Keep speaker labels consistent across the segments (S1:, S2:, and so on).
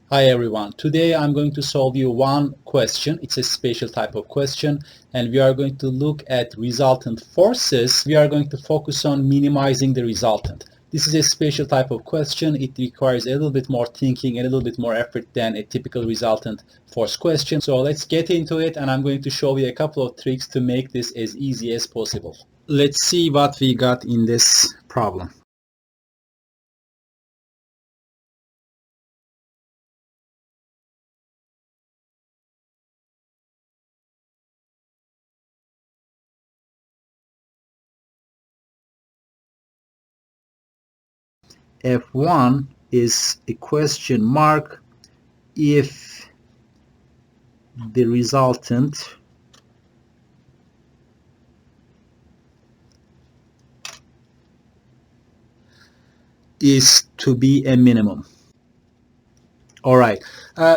S1: Hi everyone. Today I'm going to solve you one question. It's a special type of question and we are going to look at resultant forces. We are going to focus on minimizing the resultant. This is a special type of question. It requires a little bit more thinking, a little bit more effort than a typical resultant force question. So let's get into it and I'm going to show you a couple of tricks to make this as easy as possible. Let's see what we got in this problem. F1 is a question mark if the resultant is to be a minimum. All right.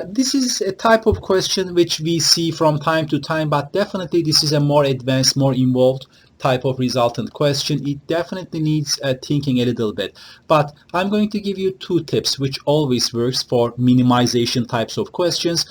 S1: This is a type of question which we see from time to time, but definitely this is a more advanced, more involved type of resultant question. It definitely needs thinking a little bit. But I'm going to give you two tips which always works for minimization types of questions.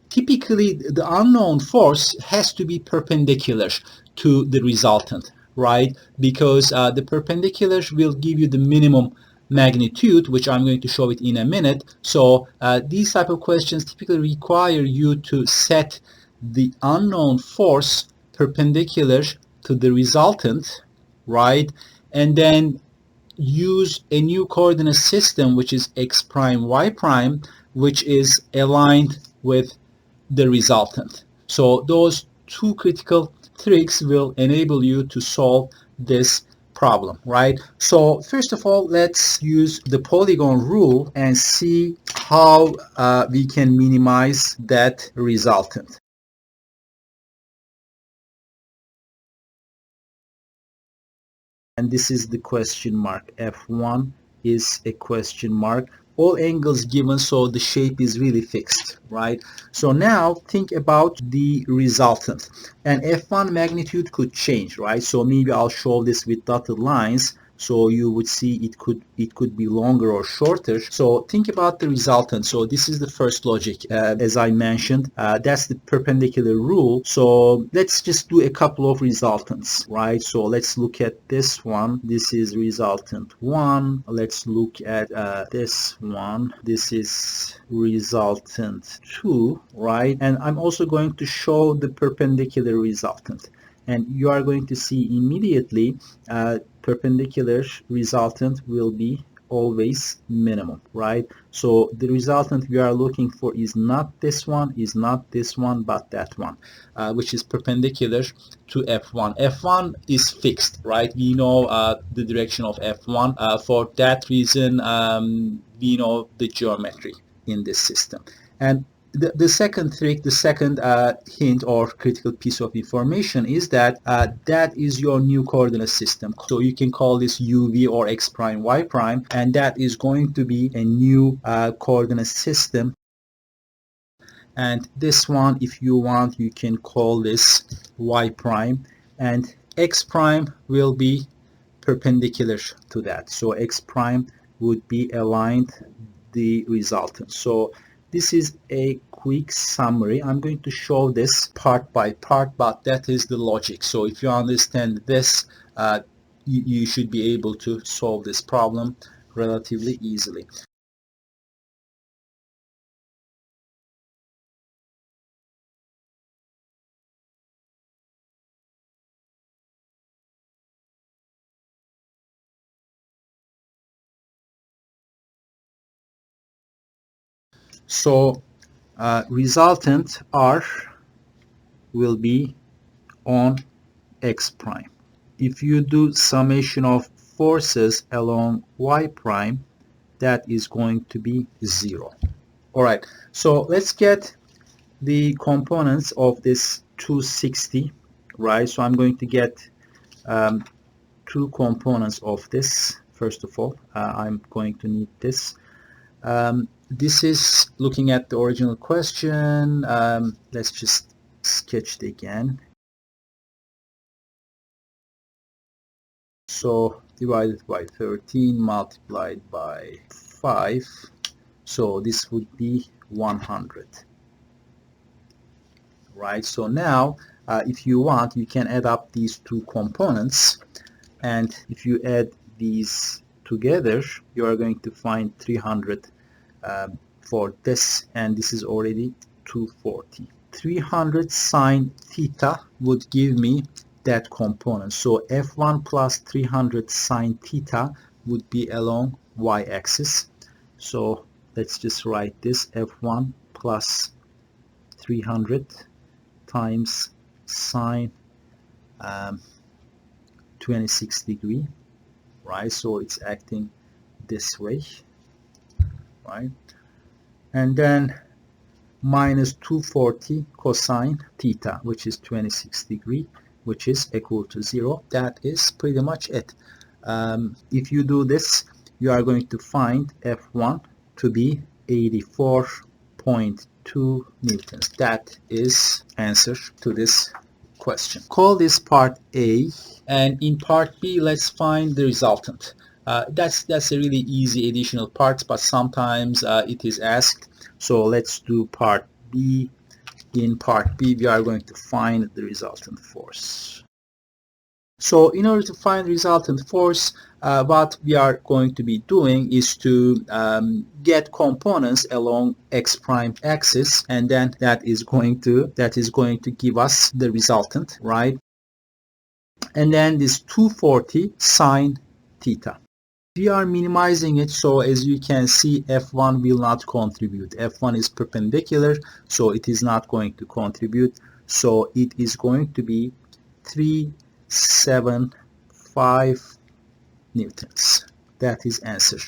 S1: Typically, the unknown force has to be perpendicular to the resultant, right? Because the perpendicular will give you the minimum magnitude, which I'm going to show it in a minute. So these type of questions typically require you to set the unknown force perpendicular to the resultant, right? And then use a new coordinate system, which is x prime, y prime, which is aligned with the resultant. So those two critical tricks will enable you to solve this problem, right? So first of all, let's use the polygon rule and see how we can minimize that resultant. And this is the question mark. F1 is a question mark. All angles given, so the shape is really fixed, right? So now think about the resultant. And F1 magnitude could change, right? So maybe I'll show this with dotted lines. So you would see it could be longer or shorter. So think about the resultant. So this is the first logic. As I mentioned, that's the perpendicular rule. So let's just do a couple of resultants, right? So let's look at this one. This is resultant 1. Let's look at this one. This is resultant 2, right? And I'm also going to show the perpendicular resultant. And you are going to see immediately perpendicular resultant will be always minimum, right? So the resultant we are looking for is not this one, but that one, which is perpendicular to F1. F1 is fixed, right? We know the direction of F1. For that reason, we know the geometry in this system. And the second trick, the second hint or critical piece of information is that that is your new coordinate system. So you can call this UV or X prime, Y prime, and that is going to be a new coordinate system. And this one, if you want, you can call this Y prime, and X prime will be perpendicular to that. So X prime would be aligned the resultant. So this is a quick summary. I'm going to show this part by part, but that is the logic. So if you understand this, you should be able to solve this problem relatively easily. So resultant R will be on X prime. If you do summation of forces along Y prime, that is going to be 0. All right, so let's get the components of this 260, right? So I'm going to get two components of this. First of all, I'm going to need this. This is looking at the original question. Let's just sketch it again. So divided by 13 multiplied by 5. So this would be 100. Right, so now if you want, you can add up these two components, and if you add these together, you are going to find 300 for this, and this is already 240. 300 sine theta would give me that component. So F1 plus 300 sine theta would be along y-axis. So let's just write this: F1 plus 300 times sine 26 degree, right? So it's acting this way, right? And then minus 240 cosine theta, which is 26 degree, which is equal to 0. That is pretty much it. If you do this, you are going to find F1 to be 84.2 newtons. That is answer to this question. Call this part A, and in part B, let's find the resultant. That's a really easy additional part, but sometimes it is asked. So let's do part B. In part B, we are going to find the resultant force. So in order to find resultant force, what we are going to be doing is to get components along x prime axis, and then that is going to give us the resultant, right? And then this 240 sine theta. We are minimizing it, so as you can see, F1 will not contribute. F1 is perpendicular, so it is not going to contribute. So it is going to be 375 newtons. That is answer.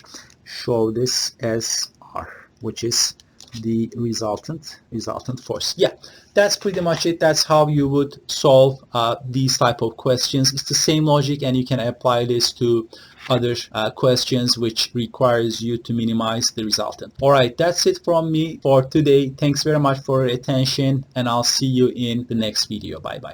S1: Show this as R, which is the resultant force. Yeah, that's pretty much it. That's how you would solve these type of questions. It's the same logic, and you can apply this to other questions which requires you to minimize the resultant. All right, that's it from me for today. Thanks very much for your attention, and I'll see you in the next video. Bye bye.